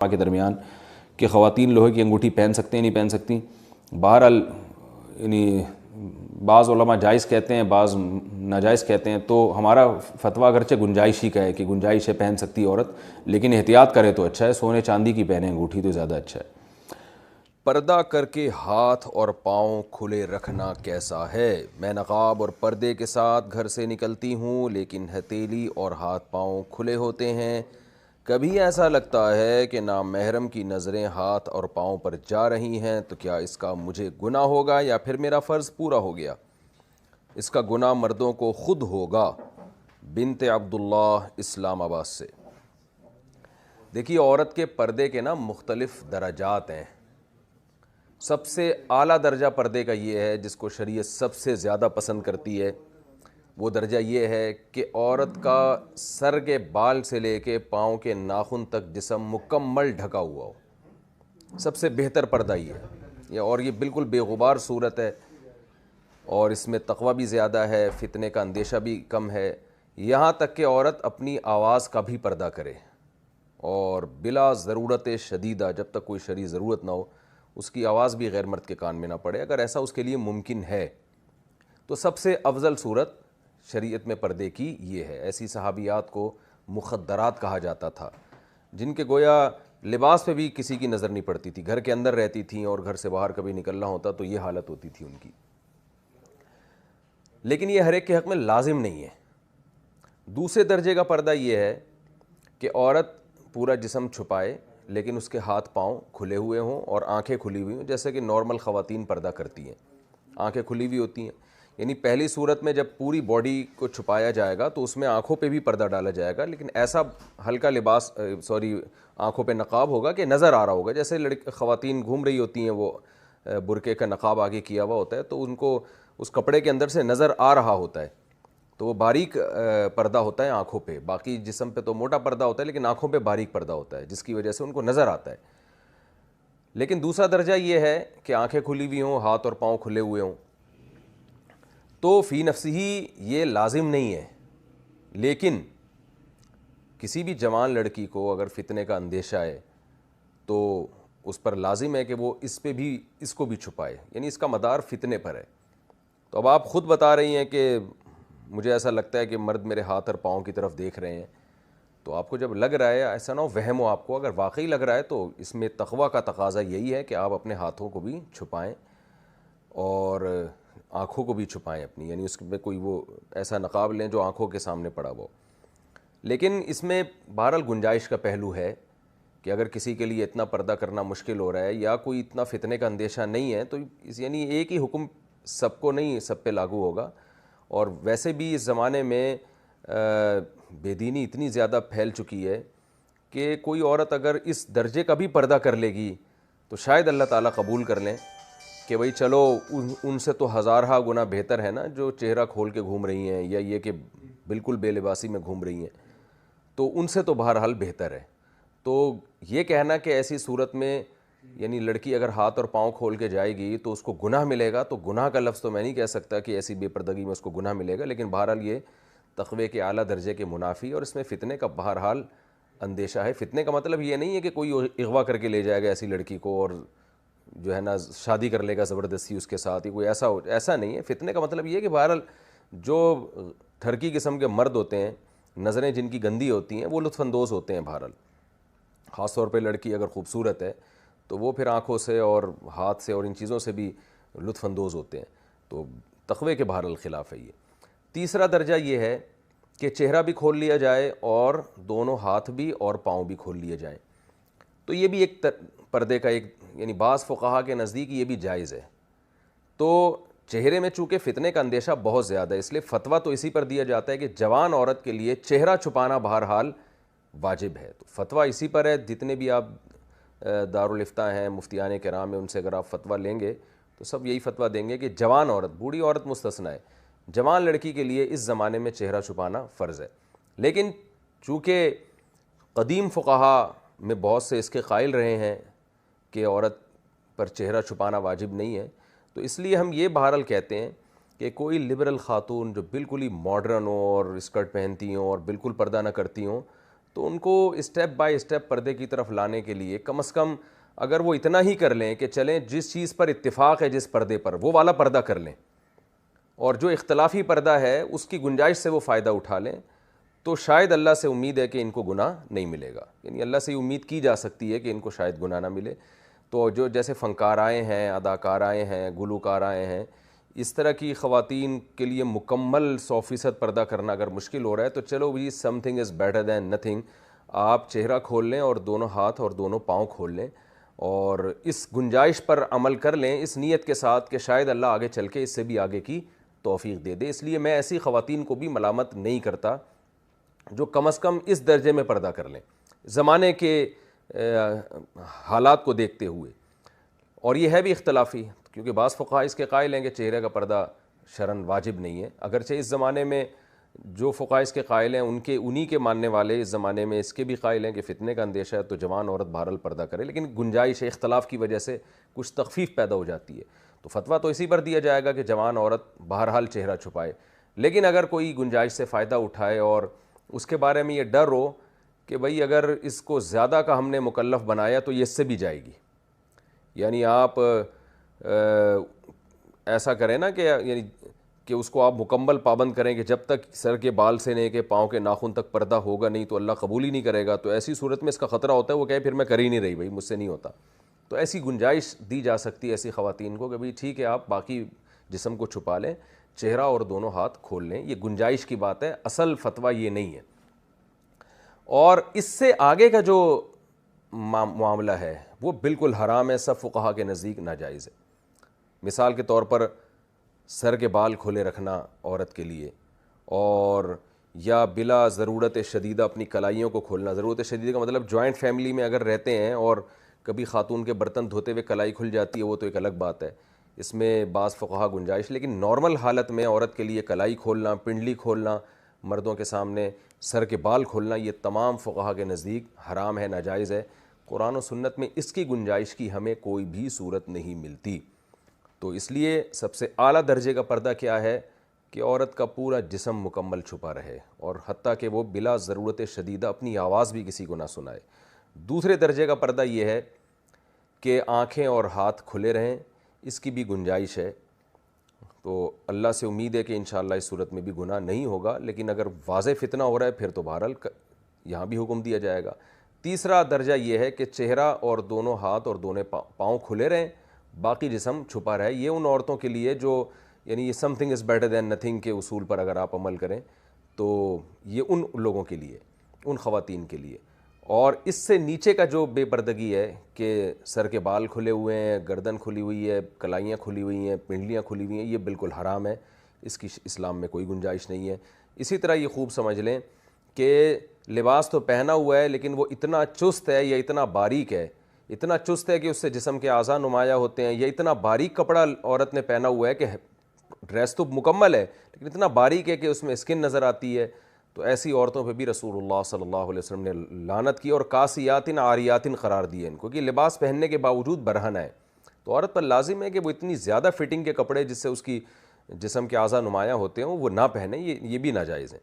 کے درمیان کہ خواتین لوہے کی انگوٹھی پہن سکتے ہیں نہیں پہن سکتی. بہرحال یعنی بعض علماء جائز کہتے ہیں، بعض ناجائز کہتے ہیں. تو ہمارا فتویٰ اگرچہ گنجائش ہی کا ہے کہ گنجائش ہے پہن سکتی عورت، لیکن احتیاط کرے تو اچھا ہے. سونے چاندی کی پہنے انگوٹھی تو زیادہ اچھا ہے. پردہ کر کے ہاتھ اور پاؤں کھلے رکھنا کیسا ہے؟ میں نقاب اور پردے کے ساتھ گھر سے نکلتی ہوں، لیکن ہتھیلی اور ہاتھ پاؤں کھلے ہوتے ہیں. کبھی ایسا لگتا ہے کہ نامحرم کی نظریں ہاتھ اور پاؤں پر جا رہی ہیں، تو کیا اس کا مجھے گناہ ہوگا یا پھر میرا فرض پورا ہو گیا؟ اس کا گناہ مردوں کو خود ہوگا. بنت عبداللہ، اسلام آباد سے. دیکھیے، عورت کے پردے کے مختلف درجات ہیں. سب سے اعلیٰ درجہ پردے کا یہ ہے جس کو شریعت سب سے زیادہ پسند کرتی ہے. وہ درجہ یہ ہے کہ عورت کا سر کے بال سے لے کے پاؤں کے ناخن تک جسم مکمل ڈھکا ہوا ہو. سب سے بہتر پردہ یہ ہے، اور یہ بالکل بے غبار صورت ہے، اور اس میں تقویٰ بھی زیادہ ہے، فتنے کا اندیشہ بھی کم ہے. یہاں تک کہ عورت اپنی آواز کا بھی پردہ کرے، اور بلا ضرورت شدیدہ، جب تک کوئی شرعی ضرورت نہ ہو، اس کی آواز بھی غیر مرد کے کان میں نہ پڑے. اگر ایسا اس کے لیے ممکن ہے تو سب سے افضل صورت شریعت میں پردے کی یہ ہے. ایسی صحابیات کو مخدرات کہا جاتا تھا، جن کے گویا لباس پہ بھی کسی کی نظر نہیں پڑتی تھی، گھر کے اندر رہتی تھیں اور گھر سے باہر کبھی نکلنا ہوتا تو یہ حالت ہوتی تھی ان کی. لیکن یہ ہر ایک کے حق میں لازم نہیں ہے. دوسرے درجے کا پردہ یہ ہے کہ عورت پورا جسم چھپائے لیکن اس کے ہاتھ پاؤں کھلے ہوئے ہوں اور آنکھیں کھلی ہوئی ہوں، جیسے کہ نارمل خواتین پردہ کرتی ہیں. آنکھیں کھلی ہوئی ہوتی ہیں. یعنی پہلی صورت میں جب پوری باڈی کو چھپایا جائے گا تو اس میں آنکھوں پہ بھی پردہ ڈالا جائے گا، لیکن ایسا ہلکا لباس آنکھوں پہ نقاب ہوگا کہ نظر آ رہا ہوگا. جیسے خواتین گھوم رہی ہوتی ہیں، وہ برقعے کا نقاب آگے کیا ہوا ہوتا ہے تو ان کو اس کپڑے کے اندر سے نظر آ رہا ہوتا ہے، تو وہ باریک پردہ ہوتا ہے آنکھوں پہ. باقی جسم پہ تو موٹا پردہ ہوتا ہے، لیکن آنکھوں پہ باریک پردہ ہوتا ہے، جس کی وجہ سے ان کو نظر آتا ہے. لیکن دوسرا درجہ یہ ہے کہ آنکھیں کھلی ہوئی ہوں، ہاتھ اور پاؤں کھلے ہوئے ہوں. تو فی نفسی ہی یہ لازم نہیں ہے، لیکن کسی بھی جوان لڑکی کو اگر فتنے کا اندیشہ ہے تو اس پر لازم ہے کہ وہ اس کو بھی چھپائے. یعنی اس کا مدار فتنے پر ہے. تو اب آپ خود بتا رہی ہیں کہ مجھے ایسا لگتا ہے کہ مرد میرے ہاتھ اور پاؤں کی طرف دیکھ رہے ہیں، تو آپ کو جب لگ رہا ہے، ایسا نہ ہو وہم ہو آپ کو، اگر واقعی لگ رہا ہے تو اس میں تقویٰ کا تقاضا یہی ہے کہ آپ اپنے ہاتھوں کو بھی چھپائیں اور آنکھوں کو بھی چھپائیں اپنی. یعنی اس میں کوئی وہ ایسا نقاب لیں جو آنکھوں کے سامنے پڑا ہو. لیکن اس میں بہرحال گنجائش کا پہلو ہے کہ اگر کسی کے لیے اتنا پردہ کرنا مشکل ہو رہا ہے یا کوئی اتنا فتنے کا اندیشہ نہیں ہے تو یعنی ایک ہی حکم سب کو نہیں، سب پہ لاگو ہوگا. اور ویسے بھی اس زمانے میں بے دینی اتنی زیادہ پھیل چکی ہے کہ کوئی عورت اگر اس درجے کا بھی پردہ کر لے گی تو شاید اللہ تعالیٰ قبول کر لیں کہ بھئی چلو ان سے تو ہزارہ گنا بہتر ہے نا جو چہرہ کھول کے گھوم رہی ہیں یا یہ کہ بالکل بے لباسی میں گھوم رہی ہیں، تو ان سے تو بہرحال بہتر ہے. تو یہ کہنا کہ ایسی صورت میں یعنی لڑکی اگر ہاتھ اور پاؤں کھول کے جائے گی تو اس کو گناہ ملے گا، تو گناہ کا لفظ تو میں نہیں کہہ سکتا کہ ایسی بے پردگی میں اس کو گناہ ملے گا، لیکن بہرحال یہ تقوی کے اعلیٰ درجے کے منافی، اور اس میں فتنے کا بہرحال اندیشہ ہے. فتنے کا مطلب یہ نہیں ہے کہ کوئی اغوا کر کے لے جائے گا ایسی لڑکی کو اور جو ہے نا شادی کر لے گا زبردستی اس کے ساتھ، ہی کوئی ایسا نہیں ہے. فتنے کا مطلب یہ ہے کہ بہرحال جو تھرکی قسم کے مرد ہوتے ہیں، نظریں جن کی گندی ہوتی ہیں، وہ لطف اندوز ہوتے ہیں بہرحال. خاص طور پہ لڑکی اگر خوبصورت ہے تو وہ پھر آنکھوں سے اور ہاتھ سے اور ان چیزوں سے بھی لطف اندوز ہوتے ہیں. تو تقوی کے بہرحال خلاف ہے یہ. تیسرا درجہ یہ ہے کہ چہرہ بھی کھول لیا جائے اور دونوں ہاتھ بھی اور پاؤں بھی کھول لیے جائیں. تو یہ بھی ایک پردے کا ایک یعنی بعض فقہا کے نزدیک یہ بھی جائز ہے. تو چہرے میں چونکہ فتنے کا اندیشہ بہت زیادہ ہے، اس لیے فتویٰ تو اسی پر دیا جاتا ہے کہ جوان عورت کے لیے چہرہ چھپانا بہرحال واجب ہے. تو فتویٰ اسی پر ہے. جتنے بھی آپ دارالافتاء ہیں، مفتیان کرام ہیں، ان سے اگر آپ فتویٰ لیں گے تو سب یہی فتویٰ دیں گے کہ جوان عورت، بوڑھی عورت مستثنیٰ ہے، جوان لڑکی کے لیے اس زمانے میں چہرہ چھپانا فرض ہے. لیکن چونکہ قدیم فقہا میں بہت سے اس کے قائل رہے ہیں کہ عورت پر چہرہ چھپانا واجب نہیں ہے، تو اس لیے ہم یہ بہرحال کہتے ہیں کہ کوئی لبرل خاتون جو بالکل ہی ماڈرن ہو اور اسکرٹ پہنتی ہوں اور بالکل پردہ نہ کرتی ہوں، تو ان کو اسٹیپ بائی اسٹیپ پردے کی طرف لانے کے لیے کم از کم اگر وہ اتنا ہی کر لیں کہ چلیں جس چیز پر اتفاق ہے جس پردے پر وہ والا پردہ کر لیں، اور جو اختلافی پردہ ہے اس کی گنجائش سے وہ فائدہ اٹھا لیں، تو شاید اللہ سے امید ہے کہ ان کو گناہ نہیں ملے گا. یعنی اللہ سے امید کی جا سکتی ہے کہ ان کو شاید گناہ نہ ملے. تو جو جیسے فنکارائیں ہیں، اداکارائیں ہیں، گلوکارائیں ہیں، اس طرح کی خواتین کے لیے مکمل 100% پردہ کرنا اگر مشکل ہو رہا ہے تو چلو we something is better than nothing. آپ چہرہ کھول لیں اور دونوں ہاتھ اور دونوں پاؤں کھول لیں اور اس گنجائش پر عمل کر لیں اس نیت کے ساتھ کہ شاید اللہ آگے چل کے اس سے بھی آگے کی توفیق دے دے. اس لیے میں ایسی خواتین کو بھی ملامت نہیں کرتا جو کم از کم اس درجے میں پردہ کر لیں زمانے کے حالات کو دیکھتے ہوئے. اور یہ ہے بھی اختلافی، کیونکہ بعض فقہا اس کے قائل ہیں کہ چہرے کا پردہ شرعاً واجب نہیں ہے، اگرچہ اس زمانے میں جو فقہا اس کے قائل ہیں انہی کے ماننے والے اس زمانے میں اس کے بھی قائل ہیں کہ فتنے کا اندیشہ ہے تو جوان عورت بہرحال پردہ کرے، لیکن گنجائش اختلاف کی وجہ سے کچھ تخفیف پیدا ہو جاتی ہے. تو فتویٰ تو اسی پر دیا جائے گا کہ جوان عورت بہرحال چہرہ چھپائے، لیکن اگر کوئی گنجائش سے فائدہ اٹھائے اور اس کے بارے میں یہ ڈر ہو کہ بھئی اگر اس کو زیادہ کا ہم نے مکلف بنایا تو یہ اس سے بھی جائے گی، یعنی آپ ایسا کریں نا کہ یعنی کہ اس کو آپ مکمل پابند کریں کہ جب تک سر کے بال سے لے کے پاؤں کے ناخن تک پردہ ہوگا نہیں تو اللہ قبول ہی نہیں کرے گا، تو ایسی صورت میں اس کا خطرہ ہوتا ہے وہ کہے پھر میں کر ہی نہیں رہی، بھائی مجھ سے نہیں ہوتا. تو ایسی گنجائش دی جا سکتی ہے ایسی خواتین کو کہ بھئی ٹھیک ہے آپ باقی جسم کو چھپا لیں، چہرہ اور دونوں ہاتھ کھول لیں. یہ گنجائش کی بات ہے، اصل فتویٰ یہ نہیں ہے. اور اس سے آگے کا جو معاملہ ہے وہ بالکل حرام ہے، سب فقہا کے نزدیک ناجائز ہے. مثال کے طور پر سر کے بال کھلے رکھنا عورت کے لیے، اور یا بلا ضرورت شدیدہ اپنی کلائیوں کو کھولنا. ضرورت شدیدہ کا مطلب جوائنٹ فیملی میں اگر رہتے ہیں اور کبھی خاتون کے برتن دھوتے ہوئے کلائی کھل جاتی ہے وہ تو ایک الگ بات ہے، اس میں بعض فقہا گنجائش، لیکن نارمل حالت میں عورت کے لیے کلائی کھولنا، پنڈلی کھولنا، مردوں کے سامنے سر کے بال کھولنا، یہ تمام فقہا کے نزدیک حرام ہے، ناجائز ہے. قرآن و سنت میں اس کی گنجائش کی ہمیں کوئی بھی صورت نہیں ملتی. تو اس لیے سب سے اعلیٰ درجے کا پردہ کیا ہے کہ عورت کا پورا جسم مکمل چھپا رہے، اور حتیٰ کہ وہ بلا ضرورت شدیدہ اپنی آواز بھی کسی کو نہ سنائے. دوسرے درجے کا پردہ یہ ہے کہ آنکھیں اور ہاتھ کھلے رہیں، اس کی بھی گنجائش ہے. تو اللہ سے امید ہے کہ انشاءاللہ اس صورت میں بھی گناہ نہیں ہوگا، لیکن اگر واضح فتنہ ہو رہا ہے پھر تو بہرحال یہاں بھی حکم دیا جائے گا. تیسرا درجہ یہ ہے کہ چہرہ اور دونوں ہاتھ اور دونوں پاؤں کھلے رہیں، باقی جسم چھپا رہے. یہ ان عورتوں کے لیے جو یعنی یہ some thing is better than nothing کے اصول پر اگر آپ عمل کریں تو یہ ان لوگوں کے لیے، ان خواتین کے لیے. اور اس سے نیچے کا جو بے پردگی ہے کہ سر کے بال کھلے ہوئے ہیں، گردن کھلی ہوئی ہے، کلائیاں کھلی ہوئی ہیں، پنڈلیاں کھلی ہوئی ہیں، یہ بالکل حرام ہے، اس کی اسلام میں کوئی گنجائش نہیں ہے. اسی طرح یہ خوب سمجھ لیں کہ لباس تو پہنا ہوا ہے لیکن وہ اتنا چست ہے یا اتنا باریک ہے، اتنا چست ہے کہ اس سے جسم کے اعضاء نمایاں ہوتے ہیں، یا اتنا باریک کپڑا عورت نے پہنا ہوا ہے کہ ڈریس تو مکمل ہے لیکن اتنا باریک ہے کہ اس میں اسکن نظر آتی ہے. تو ایسی عورتوں پہ بھی رسول اللہ صلی اللہ علیہ وسلم نے لعنت کی اور کاسیاتن عاریاتن قرار دیے ان کو، کہ لباس پہننے کے باوجود برہنہ ہے. تو عورت پر لازم ہے کہ وہ اتنی زیادہ فٹنگ کے کپڑے جس سے اس کی جسم کے اعضاء نمایاں ہوتے ہیں وہ نہ پہنے، یہ بھی ناجائز ہیں.